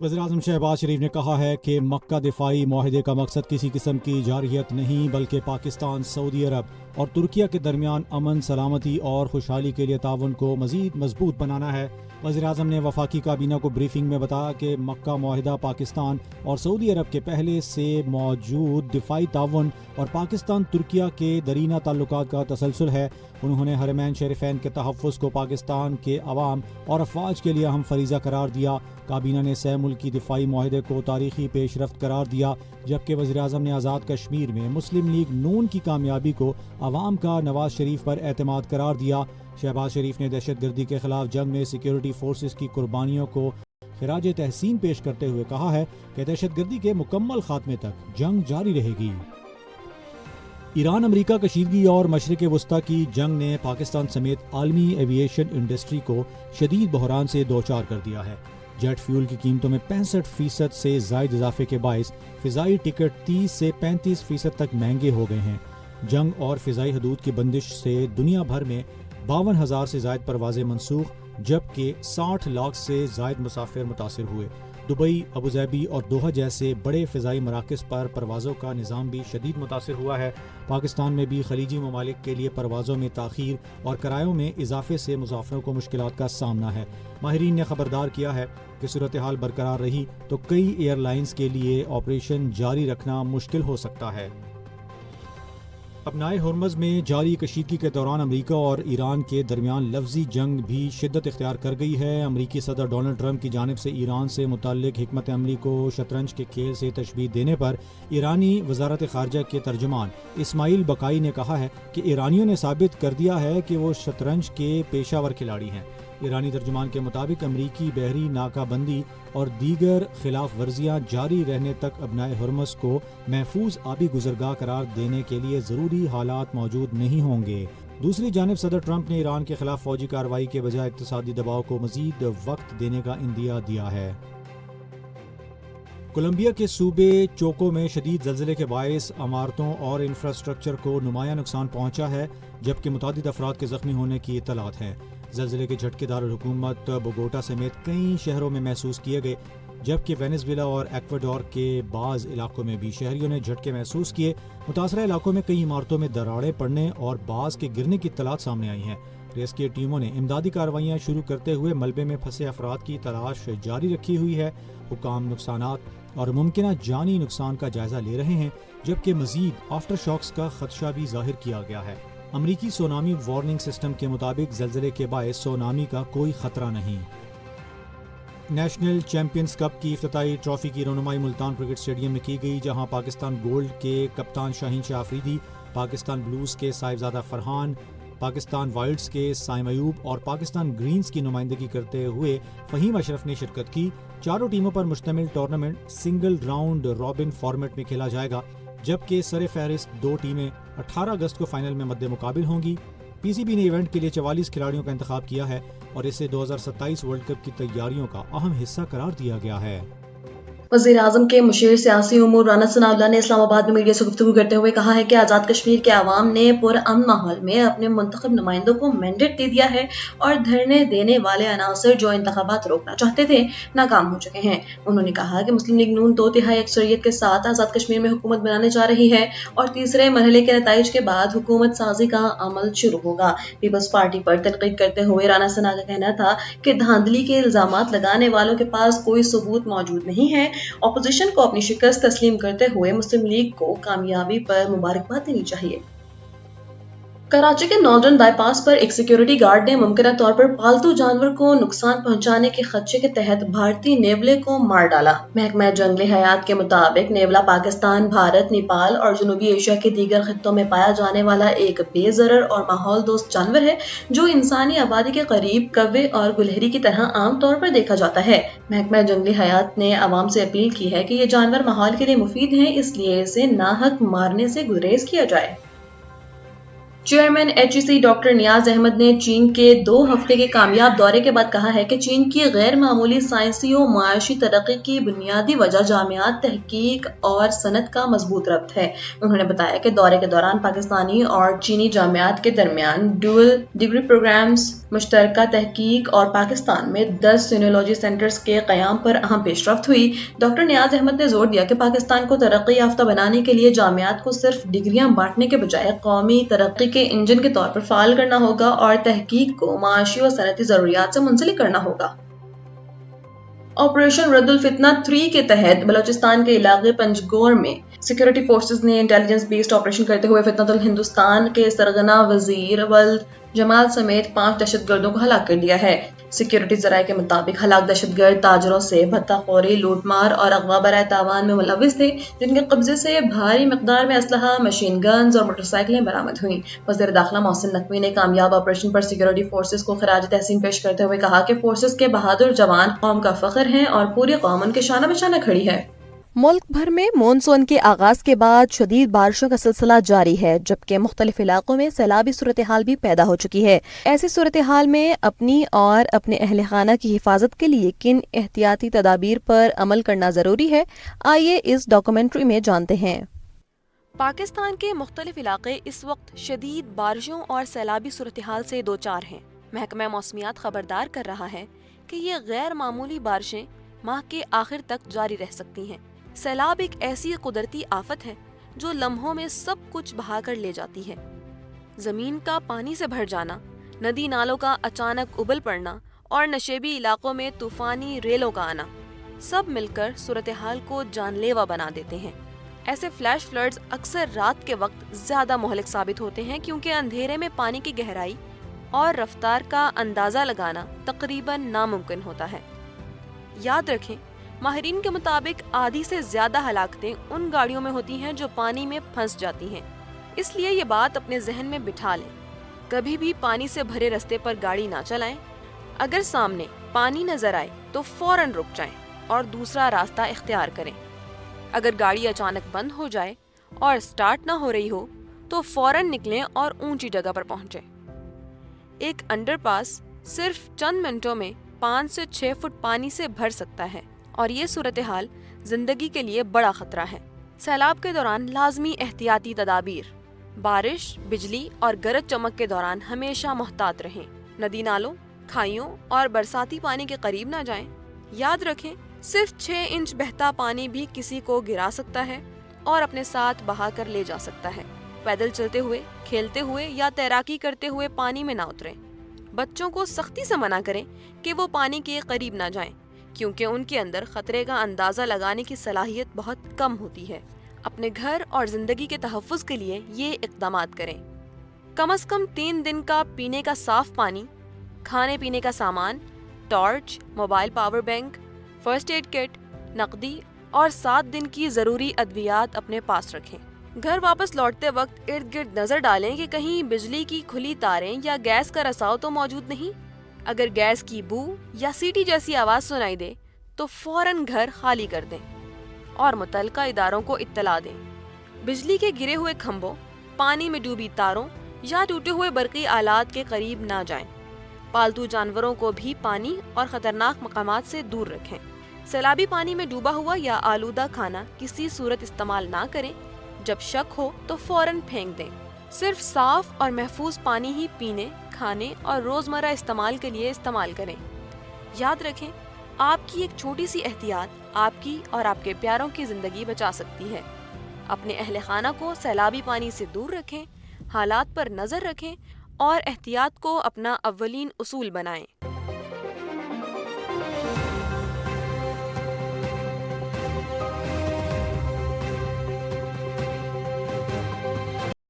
वज़ीर-ए-आज़म शहबाज शरीफ ने कहा है कि मक्का दिफाई मुआहदे का मकसद किसी किस्म की जारहियत नहीं बल्कि पाकिस्तान, सऊदी अरब और तुर्किया के दरमियान अमन, सलामती और खुशहाली के लिए ताउन को मज़ीद मजबूत बनाना है। वज़ीर-ए-आज़म ने वफाकी काबीना को ब्रीफिंग में बताया कि मक्का मुआहदा पाकिस्तान और सऊदी अरब के पहले से मौजूद दिफाई ताउन और पाकिस्तान तुर्किया के दरीना ताल्लुकात का तसलसल है। उन्होंने हरमैन शरीफैन के तहफ़्फ़ुज़ को पाकिस्तान के अवाम और अफवाज के लिए अहम फरीज़ा करार दिया। काबीना ने सह मुल्की दिफाई मुआहदे को तारीखी पेशरफ्त करार दिया, जबकि वज़ीर-ए-आज़म ने आज़ाद कश्मीर में मुस्लिम लीग नून की कामयाबी को अवाम का नवाज शरीफ पर एतमाद करार दिया। शहबाज शरीफ ने दहशत गर्दी के खिलाफ जंग में सिक्योरिटी फोर्सेस की कुर्बानियों को खिराज तहसीन पेश करते हुए कहा है कि दहशत गर्दी के मुकम्मल खात्मे तक जंग जारी रहेगी। ईरान अमरीका कशीदगी और मशरिक़ वस्ता की जंग ने पाकिस्तान समेत आलमी एविएशन इंडस्ट्री को शदीद बहरान से दोचार कर दिया है। जेट फ्यूल की कीमतों में 65% से ज़ायद इजाफे के बायस फ़िज़ाई टिकट 30 से 35% तक महंगे हो गए हैं। जंग और फ़िज़ाई हदूद की बंदिश से दुनिया भर में 52,000 से ज़ायद परवाज़ें मनसूख, जबकि 60 लाख से ज़ायद मुसाफिर मुतासिर हुए। दुबई, अबूधाबी और दोहा जैसे बड़े फ़िज़ाई मराकज़ पर परवाज़ों का निज़ाम भी शदीद मुतासिर हुआ है। पाकिस्तान में भी खलीजी ममालिक के लिए परवाज़ों में ताख़ीर और किरायों में इजाफे से मुसाफिरों को मुश्किलात का सामना है। माहिरीन ने खबरदार किया है कि सूरत हाल बरकरार रही तो कई एयरलाइंस के लिए ऑपरेशन जारी रखना मुश्किल हो सकता है। अपनाए हुर्मज़ में जारी कशीदगी के दौरान अमरीका और ईरान के दरमियान लफ्जी जंग भी शिद्दत इख्तियार कर गई है। अमरीकी सदर डोनाल्ड ट्रंप की जानिब से ईरान से मुतल्लिक हिकमत अमली को शतरंज के खेल से तशबीह देने पर ईरानी वज़ारत ख़ारजा के तर्जुमान इस्माइल बकाई ने कहा है कि ईरानियों ने साबित कर दिया है कि वो शतरंज के पेशावर खिलाड़ी हैं। ईरानी तर्जुमान के मुताबिक अमरीकी बहरी नाकाबंदी और दीगर खिलाफ वर्जियाँ जारी रहने तक अपनाए हुर्मज़ को महफूज आबी गुज़रगाह करार देने के लिए ज़रूरी हालात मौजूद नहीं होंगे। दूसरी जानिब सदर ट्रंप ने ईरान के खिलाफ फौजी कार्रवाई के बजाय इक़्तिसादी दबाव को मज़ीद वक्त देने का इंदिया दिया है। कोलंबिया के सूबे चोको में शदीद ज़लज़ले के बायस इमारतों और इंफ्रास्ट्रक्चर को नुमायां नुकसान पहुंचा है, जबकि मुतादिद अफराद के ज़ख्मी होने की इत्तलात हैं। ज़लज़ले के झटके दारुल हुकूमत बोगोटा समेत कई शहरों में महसूस किए गए, जबकि वेनेज़ुएला और एक्वाडोर के बाज़ इलाकों में भी शहरियों ने झटके महसूस किए। मुतासरा इलाकों में कई इमारतों में दरारें पड़ने और बाज़ के गिरने की इत्तलात सामने आई हैं। रेस्क्यू टीमों ने इमदादी कार्रवाइयाँ शुरू करते हुए मलबे में फंसे अफराद की तलाश जारी रखी हुई है। हुकाम नुकसानात और मुमकिन जानी नुकसान का जायजा ले रहे हैं, जबकि मजीद आफ्टर शॉक्स का खदशा भी जाहिर किया गया है। अमरीकी सोनामी वार्निंग सिस्टम के मुताबिक ज़लज़ले के बायस सोनामी का कोई खतरा नहीं। नेशनल चैंपियंस कप की इफ्तिताई ट्रॉफी की रनुमाई मुल्तान क्रिकेट स्टेडियम में की गई, जहां पाकिस्तान गोल्ड के कप्तान शाहीन शाह अफरीदी, पाकिस्तान ब्लूज़ के साहिबजादा फरहान, पाकिस्तान वाइल्ड्स के साइम अयूब और पाकिस्तान ग्रीन्स की नुमाइंदगी करते हुए फ़हीम अशरफ ने शिरकत की। चारों टीमों पर मुश्तमिल tournament single round robin format में खेला जाएगा, जबकि सर फहरिस्त 2 टीमें 18 अगस्त को फाइनल में मद्दे मुकाबिल होंगी। पीसीबी ने इवेंट के लिए 44 खिलाड़ियों का इंतखाब किया है और इसे 2027 वर्ल्ड कप की तैयारियों का अहम हिस्सा करार दिया गया है। वज़ीर-ए-आज़म के मुशीर सियासी उमूर राना सनाउल्लाह ने इस्लामाबाद में मीडिया से गुफ्तगू करते हुए कहा है कि आज़ाद कश्मीर के अवाम ने पुरअमन माहौल में अपने मुंतखब नुमाइंदों को मैंडेट दे दिया है और धरने देने वाले अनासर जो इंतखाबात रोकना चाहते थे नाकाम हो चुके हैं। उन्होंने कहा कि मुस्लिम लीग नून 2/3 अक्सरियत के साथ आज़ाद कश्मीर में हुकूमत बनाने जा रही है और तीसरे मरहले के नताइज के बाद हुकूमत साजी का अमल शुरू होगा। पीपल्स पार्टी पर तनकीद करते हुए राना सना का कहना था कि धांधली के इल्जामात लगाने वालों के पास कोई सबूत मौजूद नहीं है। ऑपोजिशन को अपनी शिकस्त तस्लीम करते हुए मुस्लिम लीग को कामयाबी पर मुबारकबाद देनी चाहिए। कराची के नॉर्दर्न बाईपास पर एक सिक्योरिटी गार्ड ने मुमकिन तौर पर पालतू जानवर को नुकसान पहुंचाने के खदशे के तहत भारतीय नेवले को मार डाला। महकमा जंगली हयात के मुताबिक नेवला पाकिस्तान, भारत, नेपाल और जनूबी एशिया के दीगर खित्तों में पाया जाने वाला एक बेजरर और माहौल दोस्त जानवर है, जो इंसानी आबादी के करीब कौवे और गुलहरी की तरह आम तौर पर देखा जाता है। महकमा जंगली हयात ने आवाम से अपील की है कि ये जानवर माहौल के लिए मुफीद है, इसलिए इसे नाहक मारने से गुरेज किया जाए। چیئرمین HEC ڈاکٹر نیاز احمد نے چین کے 2 ہفتے کے کامیاب دورے کے بعد کہا ہے کہ چین کی غیر معمولی سائنسی و معاشی ترقی کی بنیادی وجہ جامعات، تحقیق اور صنعت کا مضبوط ربط ہے۔ انہوں نے بتایا کہ دورے کے دوران پاکستانی اور چینی جامعات کے درمیان ڈوئل ڈگری پروگرامز، مشترکہ تحقیق اور پاکستان میں 10 سینولوجی سینٹرز کے قیام پر اہم پیش رفت ہوئی۔ ڈاکٹر نیاز احمد نے زور دیا کہ پاکستان کو ترقی یافتہ بنانے کے لیے جامعات کو صرف ڈگریاں بانٹنے کے بجائے قومی ترقی کے انجن کے طور پر فعال کرنا ہوگا اور تحقیق کو معاشی و صنعتی ضروریات سے منسلک کرنا ہوگا۔ آپریشن رد الفتنہ 3 کے تحت بلوچستان کے علاقے پنجگور میں سیکورٹی فورسز نے انٹیلیجنس بیسڈ آپریشن کرتے ہوئے فتنۃ الہندوستان کے سرغنہ وزیر ولد جمال سمیت 5 دہشت گردوں کو ہلاک کر دیا ہے۔ سیکورٹی ذرائع کے مطابق ہلاک دہشت گرد تاجروں سے بھتہ خوری، لوٹ مار اور اغوا برائے تاوان میں ملوث تھے، جن کے قبضے سے بھاری مقدار میں اسلحہ، مشین گنز اور موٹر سائیکلیں برآمد ہوئیں۔ وزیر داخلہ محسن نقوی نے کامیاب آپریشن پر سیکورٹی فورسز کو خراج تحسین پیش کرتے ہوئے کہا کہ فورسز کے بہادر جوان قوم کا فخر ہیں اور پوری قوم ان کے شانہ بشانہ کھڑی ہے۔ ملک بھر میں مونسون کے آغاز کے بعد شدید بارشوں کا سلسلہ جاری ہے، جبکہ مختلف علاقوں میں سیلابی صورتحال بھی پیدا ہو چکی ہے۔ ایسی صورتحال میں اپنی اور اپنے اہل خانہ کی حفاظت کے لیے کن احتیاطی تدابیر پر عمل کرنا ضروری ہے، آئیے اس ڈاکومنٹری میں جانتے ہیں۔ پاکستان کے مختلف علاقے اس وقت شدید بارشوں اور سیلابی صورتحال سے دوچار ہیں۔ محکمہ موسمیات خبردار کر رہا ہے کہ یہ غیر معمولی بارشیں ماہ کے آخر تک جاری رہ سکتی ہیں۔ سیلاب ایک ایسی قدرتی آفت ہے جو لمحوں میں سب کچھ بہا کر لے جاتی ہے۔ زمین کا پانی سے بھر جانا، ندی نالوں کا اچانک ابل پڑنا اور نشیبی علاقوں میں طوفانی ریلوں کا آنا، سب مل کر صورتحال کو جان لیوا بنا دیتے ہیں۔ ایسے فلیش فلڈز اکثر رات کے وقت زیادہ مہلک ثابت ہوتے ہیں کیونکہ اندھیرے میں پانی کی گہرائی اور رفتار کا اندازہ لگانا تقریباً ناممکن ہوتا ہے۔ یاد رکھیں، ماہرین کے مطابق آدھی سے زیادہ ہلاکتیں ان گاڑیوں میں ہوتی ہیں جو پانی میں پھنس جاتی ہیں۔ اس لیے یہ بات اپنے ذہن میں بٹھا لیں، کبھی بھی پانی سے بھرے رستے پر گاڑی نہ چلائیں۔ اگر سامنے پانی نظر آئے تو فوراً رک جائیں اور دوسرا راستہ اختیار کریں۔ اگر گاڑی اچانک بند ہو جائے اور سٹارٹ نہ ہو رہی ہو تو فوراً نکلیں اور اونچی جگہ پر پہنچیں۔ ایک انڈر پاس صرف چند منٹوں میں 5 سے 6 فٹ پانی سے بھر سکتا ہے اور یہ صورتحال زندگی کے لیے بڑا خطرہ ہے۔ سیلاب کے دوران لازمی احتیاطی تدابیر: بارش، بجلی اور گرج چمک کے دوران ہمیشہ محتاط رہیں۔ ندی نالوں، کھائیوں اور برساتی پانی کے قریب نہ جائیں۔ یاد رکھیں، صرف 6 انچ بہتا پانی بھی کسی کو گرا سکتا ہے اور اپنے ساتھ بہا کر لے جا سکتا ہے۔ پیدل چلتے ہوئے، کھیلتے ہوئے یا تیراکی کرتے ہوئے پانی میں نہ اتریں۔ بچوں کو سختی سے منع کریں کہ وہ پانی کے قریب نہ جائیں، کیونکہ ان کے اندر خطرے کا اندازہ لگانے کی صلاحیت بہت کم ہوتی ہے۔ اپنے گھر اور زندگی کے تحفظ کے لیے یہ اقدامات کریں: کم از کم 3 دن کا پینے کا صاف پانی، کھانے پینے کا سامان، torch, mobile power bank, first aid kit, نقدی اور 7 دن کی ضروری ادویات اپنے پاس رکھیں۔ گھر واپس لوٹتے وقت ارد گرد نظر ڈالیں کہ کہیں بجلی کی کھلی تاریں یا گیس کا رساؤ تو موجود نہیں۔ اگر گیس کی بو یا سیٹی جیسی آواز سنائی دے تو فوراً گھر خالی کر دیں اور متعلقہ اداروں کو اطلاع دیں۔ بجلی کے گرے ہوئے کھمبوں، پانی میں ڈوبی تاروں یا ٹوٹے ہوئے برقی آلات کے قریب نہ جائیں۔ پالتو جانوروں کو بھی پانی اور خطرناک مقامات سے دور رکھیں۔ سیلابی پانی میں ڈوبا ہوا یا آلودہ کھانا کسی صورت استعمال نہ کریں۔ جب شک ہو تو فوراً پھینک دیں۔ صرف صاف اور محفوظ پانی ہی پینے، کھانے اور روزمرہ استعمال کے لیے استعمال کریں۔ یاد رکھیں، آپ کی ایک چھوٹی سی احتیاط آپ کی اور آپ کے پیاروں کی زندگی بچا سکتی ہے۔ اپنے اہل خانہ کو سیلابی پانی سے دور رکھیں، حالات پر نظر رکھیں اور احتیاط کو اپنا اولین اصول بنائیں۔